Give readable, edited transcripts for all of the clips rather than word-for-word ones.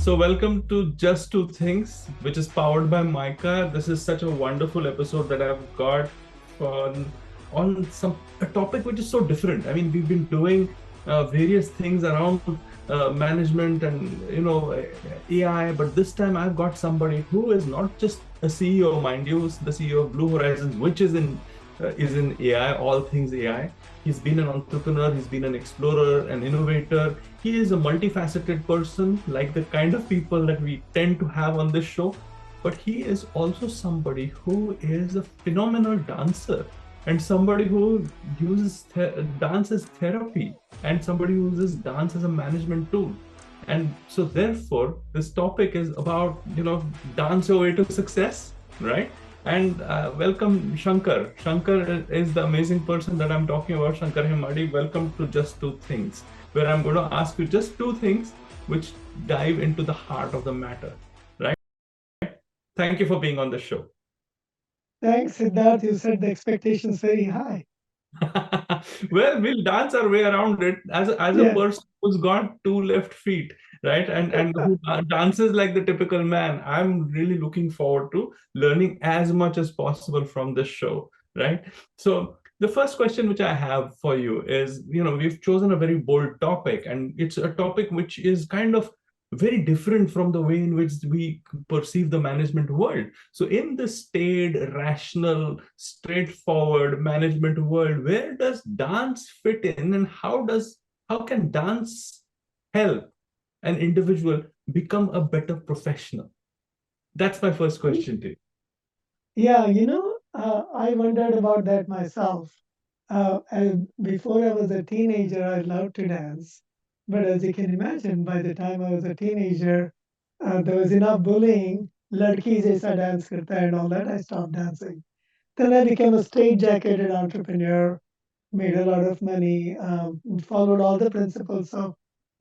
So welcome to Just Two Things, which is powered by Micah. This is such a wonderful episode that I've got on a topic which is so different. I mean, we've been doing various things around management and AI, but this time I've got somebody who is not just a CEO, mind you, the CEO of Blue Horizons, which is in AI, all things AI. He's been an entrepreneur, he's been an explorer, an innovator. He is a multifaceted person, like the kind of people that we tend to have on this show. But he is also somebody who is a phenomenal dancer and somebody who uses dance as therapy and somebody who uses dance as a management tool. And so therefore, this topic is about, dance your way to success, right? And welcome, Shankar. Shankar is the amazing person that I'm talking about, Shankar Hemmady. Welcome to Just Two Things, where I'm going to ask you just two things which dive into the heart of the matter, right? Thank you for being on the show. Thanks, Siddharth. You set the expectations very high. Well, we'll dance our way around it as a Yeah. person who's got two left feet, right? And who dances like the typical man. I'm really looking forward to learning as much as possible from this show, right? So the first question which I have for you is, we've chosen a very bold topic, and it's a topic which is kind of very different from the way in which we perceive the management world. So in the staid, rational, straightforward management world, where does dance fit in, and how can dance help an individual become a better professional? That's my first question to you. Yeah, I wondered about that myself. Before I was a teenager, I loved to dance. But as you can imagine, by the time I was a teenager, there was enough bullying. Ladki jaisa dance karta and all that. I stopped dancing. Then I became a straight-jacketed entrepreneur, made a lot of money, followed all the principles of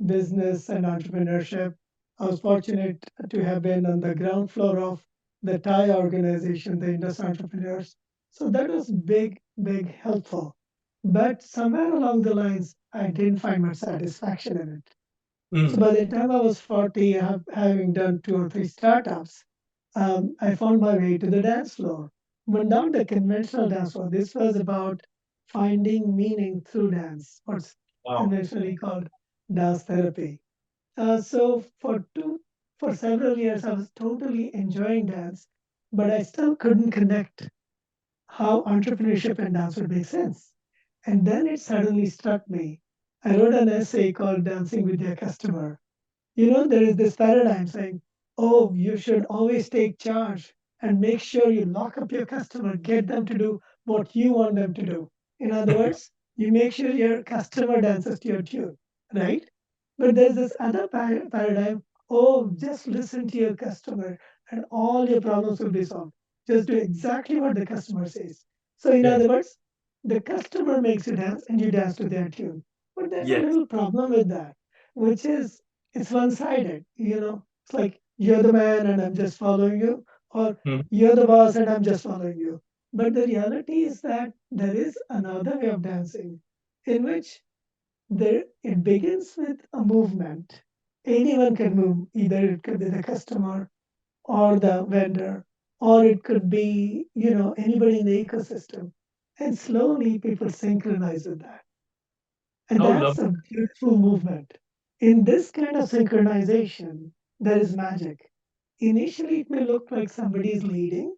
business and entrepreneurship. I was fortunate to have been on the ground floor of the Thai organization, the Indus Entrepreneurs. So that was big, big helpful. But somewhere along the lines, I didn't find much satisfaction in it. So by Mm. the time I was 40, having done two or three startups, I found my way to the dance floor. Went down the conventional dance floor. This was about finding meaning through dance, what's Wow. conventionally called dance therapy. So for several years, I was totally enjoying dance, but I still couldn't connect how entrepreneurship and dance would make sense. And then it suddenly struck me. I wrote an essay called Dancing with Your Customer. There is this paradigm saying, oh, you should always take charge and make sure you lock up your customer, get them to do what you want them to do. In other words, you make sure your customer dances to your tune, right? But there's this other paradigm, oh, just listen to your customer and all your problems will be solved. Just do exactly what the customer says. So, in Yes. other words, the customer makes you dance and you dance to their tune. But there's a Yes. little problem with that, which is it's one-sided. It's like you're the man and I'm just following you, or Mm. you're the boss and I'm just following you. But the reality is that there is another way of dancing in which it begins with a movement. Anyone can move. Either it could be the customer or the vendor, or it could be, anybody in the ecosystem. And slowly people synchronize with that. And How that's lovely. a beautiful movement. In this kind of synchronization, there is magic. Initially, it may look like somebody is leading,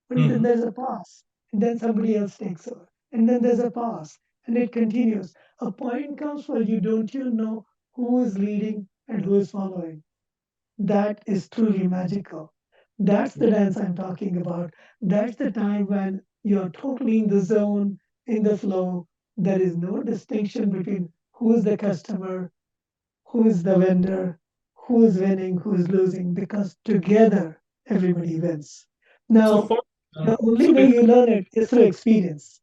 but then Mhm. there's a pause, and then somebody else takes over, and then there's a pause, and it continues. A point comes where you know who is leading and who is following. That is truly magical. That's the dance I'm talking about. That's the time when you're totally in the zone, in the flow. There is no distinction between who is the customer, who is the vendor, who is winning, who is losing, because together everybody wins. So Now, for the only so way you learn it is through experience.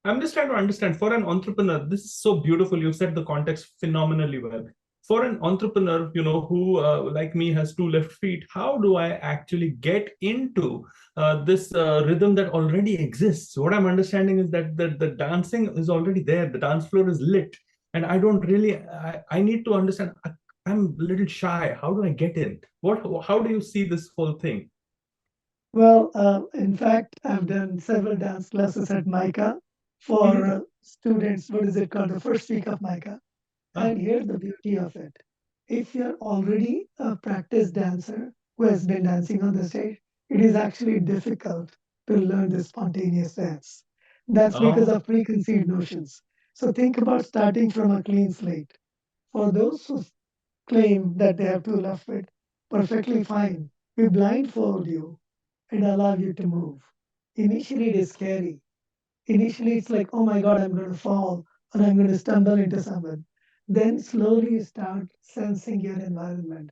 I'm just trying to understand, for an entrepreneur, this is so beautiful. You set the context phenomenally well. For an entrepreneur, who like me has two left feet, how do I actually get into this rhythm that already exists? What I'm understanding is that the dancing is already there. The dance floor is lit. And I don't really, I need to understand. I'm a little shy. How do I get in? How do you see this whole thing? Well, in fact, I've done several dance classes at MICA for Mhm. students. What is it called? The first week of MICA. Ah, And here's the beauty of it. If you're already a practice dancer who has been dancing on the stage, it is actually difficult to learn this spontaneous dance. That's because oh, of preconceived notions. So think about starting from a clean slate. For those who claim that they have two left feet, perfectly fine. We blindfold you and allow you to move. Initially, it is scary. Initially, it's like, oh my God, I'm going to fall or I'm going to stumble into someone. Then slowly you start sensing your environment.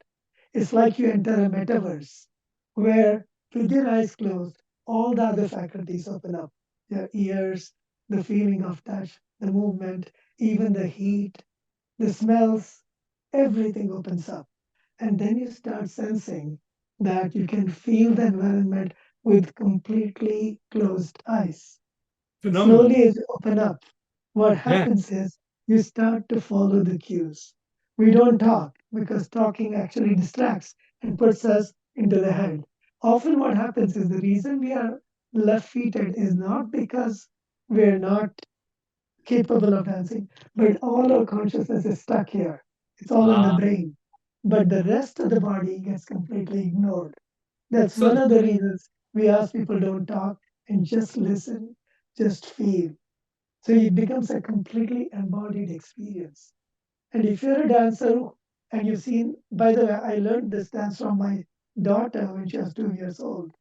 It's like you enter a metaverse where, with your eyes closed, all the other faculties open up, your ears, the feeling of touch, the movement, even the heat, the smells, everything opens up. And then you start sensing that you can feel the environment with completely closed eyes. phenomenal. Slowly, as you open up, what Yeah. happens is you start to follow the cues. We don't talk because talking actually distracts and puts us into the head. Often, what happens is the reason we are left feeted is not because we're not capable of dancing, but all our consciousness is stuck here. It's all in the Ah, brain. But the rest of the body gets completely ignored. That's one so of the reasons we ask people don't talk and just listen, just feel. So it becomes a completely embodied experience. And if you're a dancer and you've seen, by the way, I learned this dance from my daughter when she was 2 years old.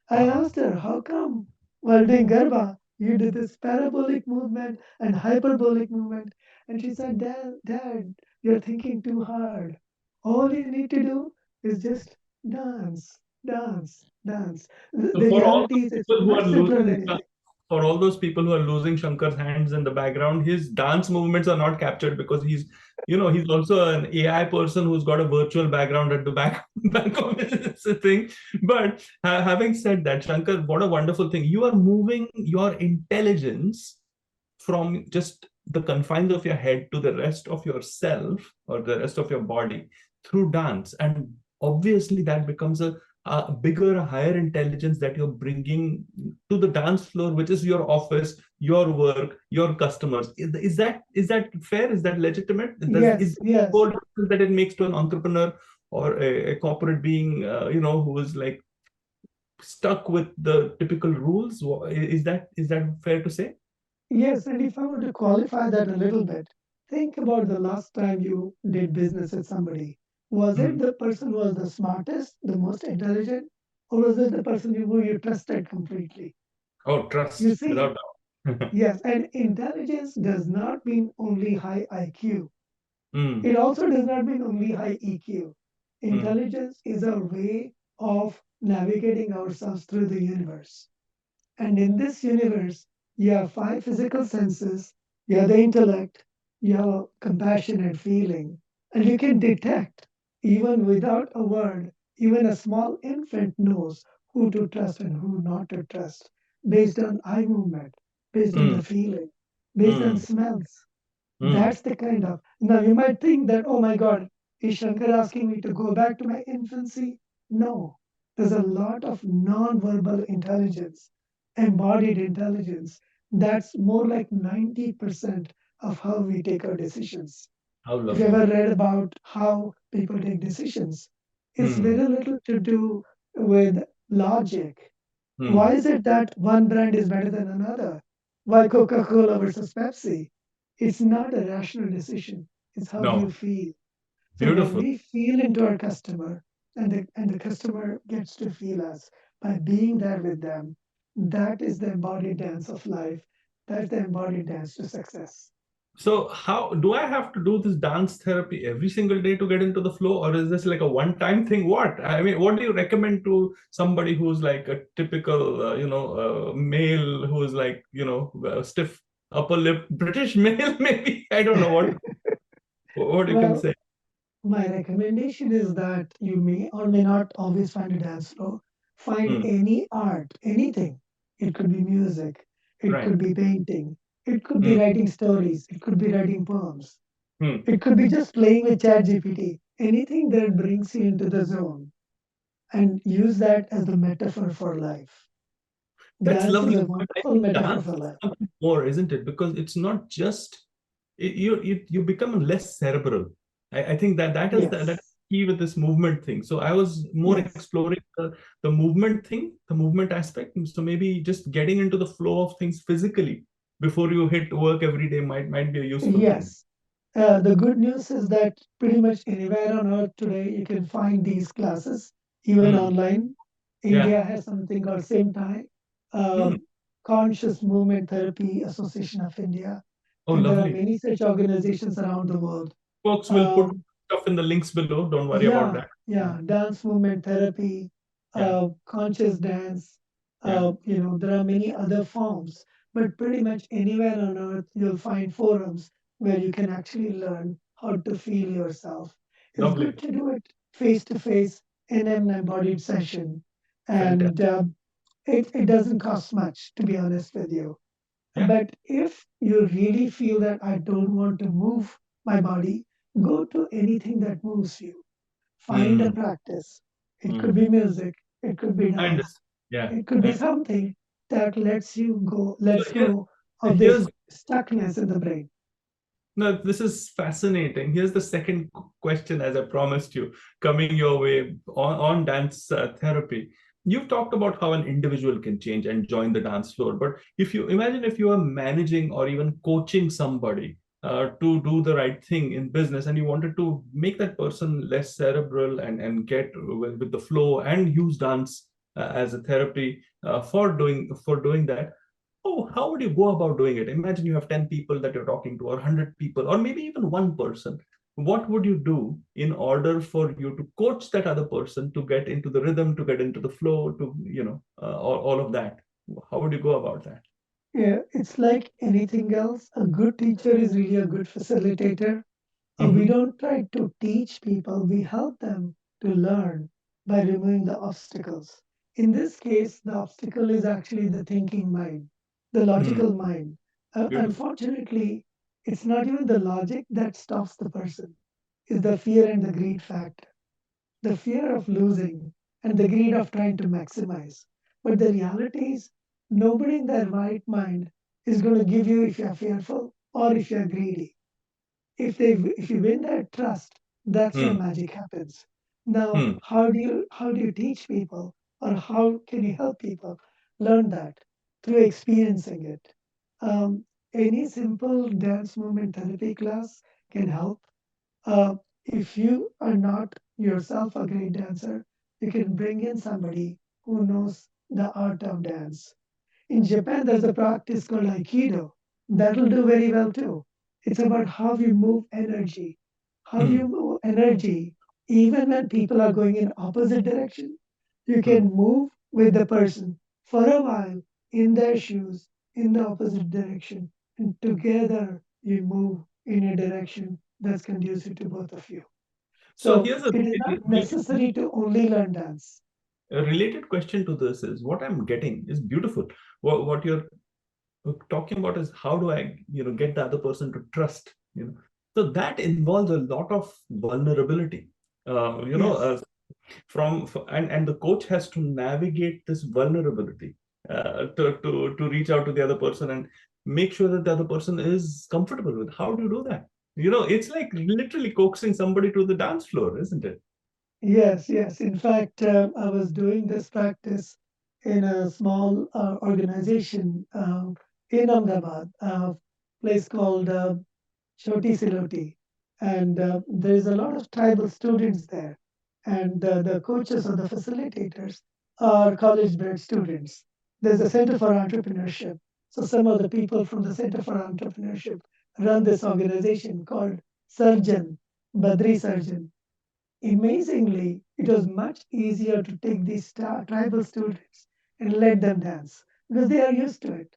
I uh-huh. asked her, how come while doing Garba, you did this parabolic movement and hyperbolic movement? And she said, Dad, you're thinking too hard. All you need to do is just dance, dance, dance. So The for all reality is those it's people who much are simpler losing, than anything. for all those people who are losing Shankar's hands in the background, his dance movements are not captured because he's also an AI person who's got a virtual background at the back of his thing. But having said that, Shankar, what a wonderful thing! You are moving your intelligence from just the confines of your head to the rest of yourself or the rest of your body through dance, and obviously that becomes a bigger, higher intelligence that you're bringing to the dance floor, which is your office, your work, your customers. Is that fair? Is that legitimate? Is Yes, the yes. whole difference that it makes to an entrepreneur or a corporate being, who is like stuck with the typical rules? Is that fair to say? Yes, and if I were to qualify that a little bit, think about the last time you did business with somebody. Was it Mm. the person who was the smartest, the most intelligent, or was it the person who you trusted completely? Oh, You trust, see, without doubt. yes, and intelligence does not mean only high IQ. Mm, It also does not mean only high EQ. mm, Intelligence is a way of navigating ourselves through the universe. And in this universe, you have five physical senses, you have the intellect, you have compassion and feeling, and you can detect, even without a word, even a small infant knows who to trust and who not to trust, based on eye movement, based on mm, the feeling, based on mm, smells. mm. That's the kind of. Now you might think that, oh my God, is Shankar asking me to go back to my infancy? No. There's a lot of non-verbal intelligence, embodied intelligence. That's more like 90% of how we take our decisions. How If you lovely. ever read about how people take decisions, it's Mm, very little to do with logic. mm. Why is it that one brand is better than another? Why Coca Cola versus Pepsi? It's not a rational decision. It's how you No, feel. So when beautiful. we feel into our customer and the customer gets to feel us by being there with them, that is the embodied dance of life. That's the embodied dance to success. So, how do I have to do this dance therapy every single day to get into the flow, or is this like a one-time thing? What I mean, what do you recommend to somebody who's like a typical, male who's like, stiff upper lip British male? Maybe I don't know what you can Well, say. my recommendation is that you may or may not always find a dance floor. Find Mm, any art, anything. It could be music, it right. could be painting, it could be Mm, writing stories, it could be writing poems, mm, it could be just playing with ChatGPT. anything that brings you into the zone, and use that as the metaphor for life. That's Dance is lovely. a But I wonderful think metaphor dance for is life. something more, isn't it? Because it's not just you become less cerebral. I think that is that Yes, key with this movement thing. So I was more yes, exploring the movement thing, the movement aspect. So maybe just getting into the flow of things physically before you hit work every day might be a useful thing. yes. The good news is that pretty much anywhere on earth today, you can find these classes, even Hmm. online. Yeah. India has something called SIMTI, Hmm. um, Conscious Movement Therapy Association of India, Oh, and there are lovely. many such organizations around the world. Folks will put Um, stuff in the links below. Don't worry about Yeah, that. Yeah. yeah, dance movement therapy, Yeah. conscious dance. Yeah. There are many other forms, but pretty much anywhere on earth you'll find forums where you can actually learn how to feel yourself. It's good Lovely. to do it face to face in an embodied session, and Fantastic. it doesn't cost much, to be honest with you. Yeah. But if you really feel that I don't want to move my body, go to anything that moves you. Find a Hmm. practice. It could Hmm. be music, it could be I dance, understand. Yeah. it could I be understand. something that So lets here, go of this here's stuckness in the brain. no, this is fascinating. Here's the second question, as I promised you, coming your way on dance therapy. You've talked about how an individual can change and join the dance floor. But if you imagine if you are managing or even coaching somebody to do the right thing in business and you wanted to make that person less cerebral and get with the flow and use dance as a therapy for doing that, oh, how would you go about doing it? Imagine you have 10 people that you're talking to, or 100 people, or maybe even one person. What would you do in order for you to coach that other person to get into the rhythm, to get into the flow, all of that? How would you go about that? Yeah, it's like anything else. A good teacher is really a good facilitator. We Hmm. don't try to teach people, we help them to learn by removing the obstacles. In this case, the obstacle is actually the thinking mind, the Hmm. logical mind. Beautiful. Unfortunately, it's not even the logic that stops the person, it's the fear and the greed factor, the fear of losing and the greed of trying to maximize. But the reality is, nobody in their right mind is going to give you if you're fearful or if you're greedy. If you win their trust, that's where Hmm. magic happens. Now, Hmm. how do you teach people, or how can you help people learn that? Through experiencing it. Any simple dance movement therapy class can help. If you are not yourself a great dancer, you can bring in somebody who knows the art of dance. In Japan, there's a practice called Aikido. That'll do very well too. It's about how you move energy. How Hmm. you move energy, even when people are going in opposite direction, you Hmm. can move with the person for a while in their shoes in the opposite direction, and together you move in a direction that's conducive to both of you. So So here's a it is not necessary to only learn dance. related question to this is what I'm getting is beautiful. What you're talking about is how do I, get the other person to trust. So that involves a lot of vulnerability. Uh, you know, Yes. uh, and the coach has to navigate this vulnerability to reach out to the other person and make sure that the other person is comfortable with. How do you do that? It's like literally coaxing somebody to the dance floor, isn't it? Yes, yes. In fact, I was doing this practice in a small organization in Ahmedabad, a place called Choti Siloti. And there's a lot of tribal students there. And the coaches or the facilitators are college bred students. There's a Center for Entrepreneurship. So some of the people from the Center for Entrepreneurship run this organization called Surgeon, Badri Surgeon. Amazingly, it was much easier to take these tribal students and let them dance because they are used to it.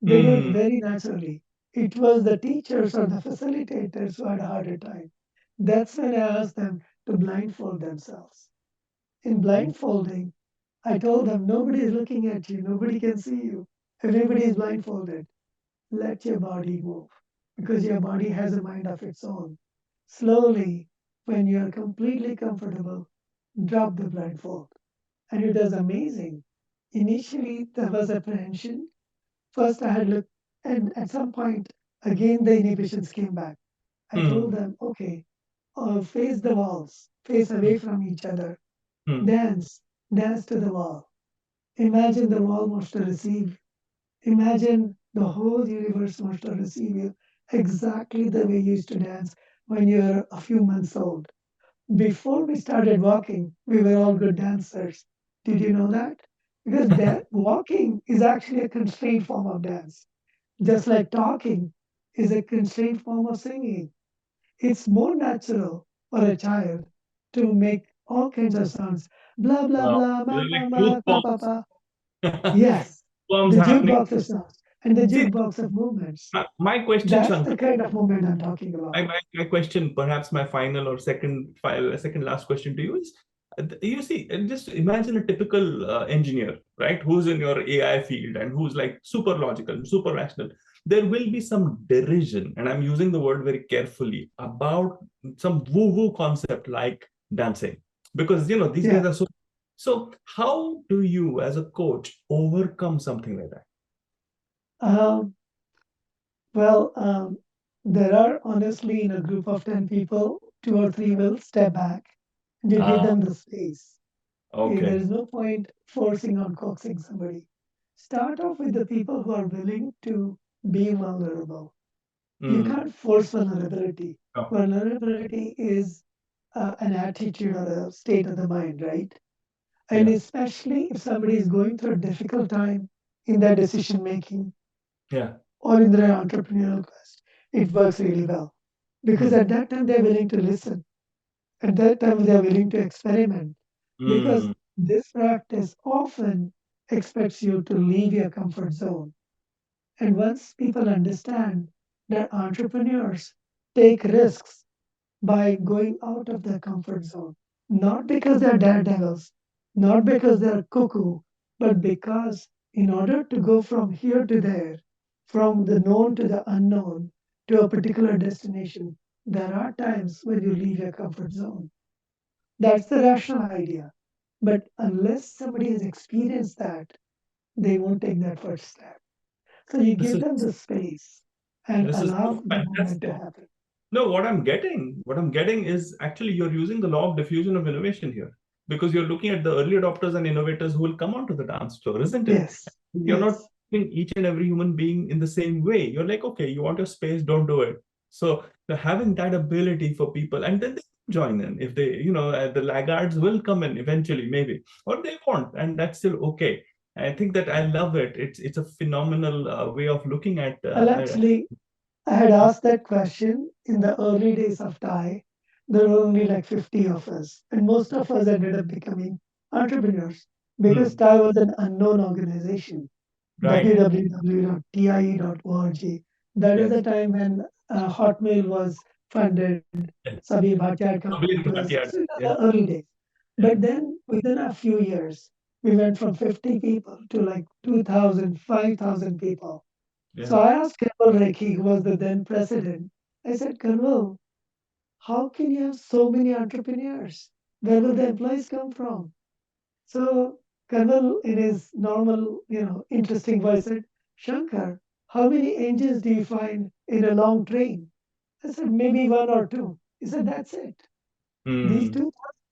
They do it Hmm. very naturally. It was the teachers or the facilitators who had a harder time. That's when I asked them to blindfold themselves. In blindfolding, I told them nobody is looking at you, nobody can see you. Everybody is blindfolded. Let your body move because your body has a mind of its own. Slowly, when you are completely comfortable, drop the blindfold. And it was amazing. Initially, there was apprehension. First, I had looked, and at some point, again, the inhibitions came back. I told Hmm. them, okay, face the walls, face away from each other, Hmm. dance, dance to the wall. Imagine the wall wants to receive. Imagine the whole universe wants to receive you exactly the way you used to dance when you were a few months old. Before we started walking, we were all good dancers. Did you know that? Because walking is actually a constrained form of dance, just like talking is a constrained form of singing. It's more natural for a child to make all kinds of sounds, blah, blah, Wow. blah, They're ma, like ma, truth ma, pa, pa, bombs. pa. Yes, Bombs the happening. jukebox of sounds and the See, jukebox of movements. my question, That's Shankar. the kind of movement I'm talking My, about. my, my question, perhaps my final or second last question to you is, you see, just imagine a typical engineer, right, who's in your AI field and who's like super logical, super rational. There will be some derision, and I'm using the word very carefully, about some woo-woo concept like dancing, because these guys Yeah. are so. So, how do you, as a coach, overcome something like that? Um, well, there are honestly in a group of 10 people, two or three will step back and you give Ah, them the space. There okay. is no point forcing on coaxing somebody. Start off with the people who are willing to be vulnerable. You Mm. can't force vulnerability. Oh, Vulnerability is an attitude or a state of the mind, right? And yeah, especially if somebody is going through a difficult time in their decision making yeah. or in their entrepreneurial quest, it works really well. Because Mm. at that time, they're willing to listen. At that time, they're willing to experiment. Because Mm. this practice often expects you to leave your comfort zone. And once people understand that entrepreneurs take risks by going out of their comfort zone, not because they're daredevils, not because they're cuckoo, but because in order to go from here to there, from the known to the unknown, to a particular destination, there are times when you leave your comfort zone. That's the rational idea. But unless somebody has experienced that, they won't take that first step. So you This give is them the space and this is allow so the movement to fantastic. happen. No, what I'm getting is actually you're using the law of diffusion of innovation here, because you're looking at the early adopters and innovators who will come onto the dance floor, isn't it? Yes, You're not yes. treating each and every human being in the same way. You're like, okay, you want your space, don't do it. So you're having that ability for people, and then they join in. If they, the laggards will come in eventually, maybe, or they won't, and that's still okay. I think that I love it. It's a phenomenal way of looking at. Well, actually, I had asked that question in the early days of Thai. There were only like 50 of us, and most of us ended up becoming entrepreneurs because Hmm, Thai was an unknown organization. right. www.tie.org. That is Yes. the time when Hotmail was funded. Yes. Sabir Bhatia had come Kabir to us. Bhatia. So in the Yeah. early days. Yeah. But then within a few years, we went from 50 people to like 2,000, 5,000 people. So Yeah. I asked Kanwal Rekhi, who was the then president, I said, Kanwal, how can you have so many entrepreneurs? Where will the employees come from? So Kanwal, in his normal, interesting voice, said, Shankar, how many engines do you find in a long train? I said, maybe one or two. He said, that's it. These Hmm. 2,000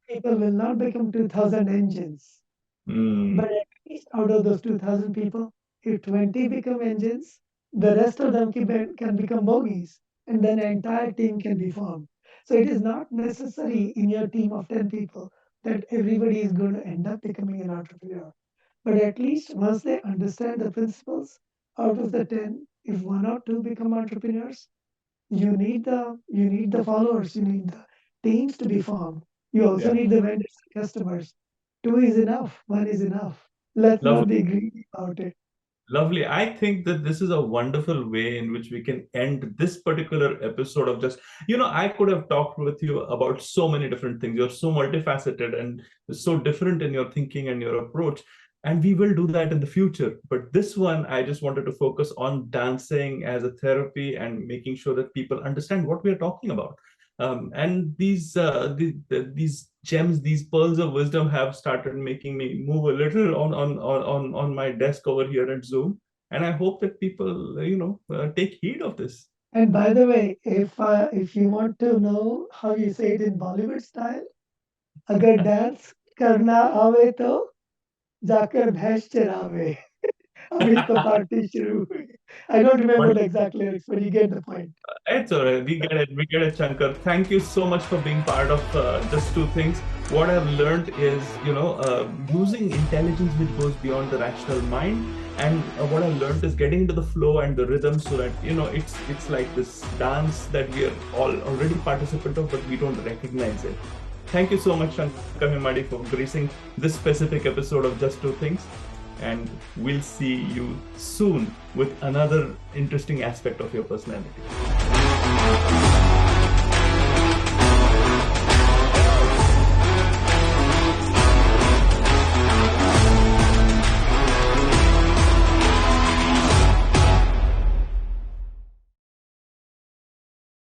people will not become 2,000 engines. But Hmm. at least out of those 2,000 people, if 20 become engines, the rest of them can become bogies, and then an entire team can be formed. So it is not necessary in your team of 10 people that everybody is going to end up becoming an entrepreneur. But at least once they understand the principles, out of the 10, if one or two become entrepreneurs, you need the followers, you need the teams to be formed. You also Yeah. need the vendors and customers. Two is enough, one is enough. Let's not Lovely. be greedy about it. Lovely. I think that this is a wonderful way in which we can end this particular episode of just, I could have talked with you about so many different things. You're so multifaceted and so different in your thinking and your approach. And we will do that in the future. But this one, I just wanted to focus on dancing as a therapy and making sure that people understand what we are talking about. And these gems, these pearls of wisdom have started making me move a little on my desk over here at Zoom. And I hope that people, take heed of this. And by the way, if you want to know how you say it in Bollywood style, अगर dance करना आवे तो जाकर भैंस चरावे. अभी तो party शुरू हुई. I don't remember the exact lyrics, but you get the point. It's all right. We get it. We get it, Shankar. Thank you so much for being part of Just Two Things. What I've learned is, using intelligence which goes beyond the rational mind. And what I've learned is getting into the flow and the rhythm, so that it's like this dance that we are all already participant of, but we don't recognize it. Thank you so much, Shankar Hemmady, for gracing this specific episode of Just Two Things. And we'll see you soon with another interesting aspect of your personality.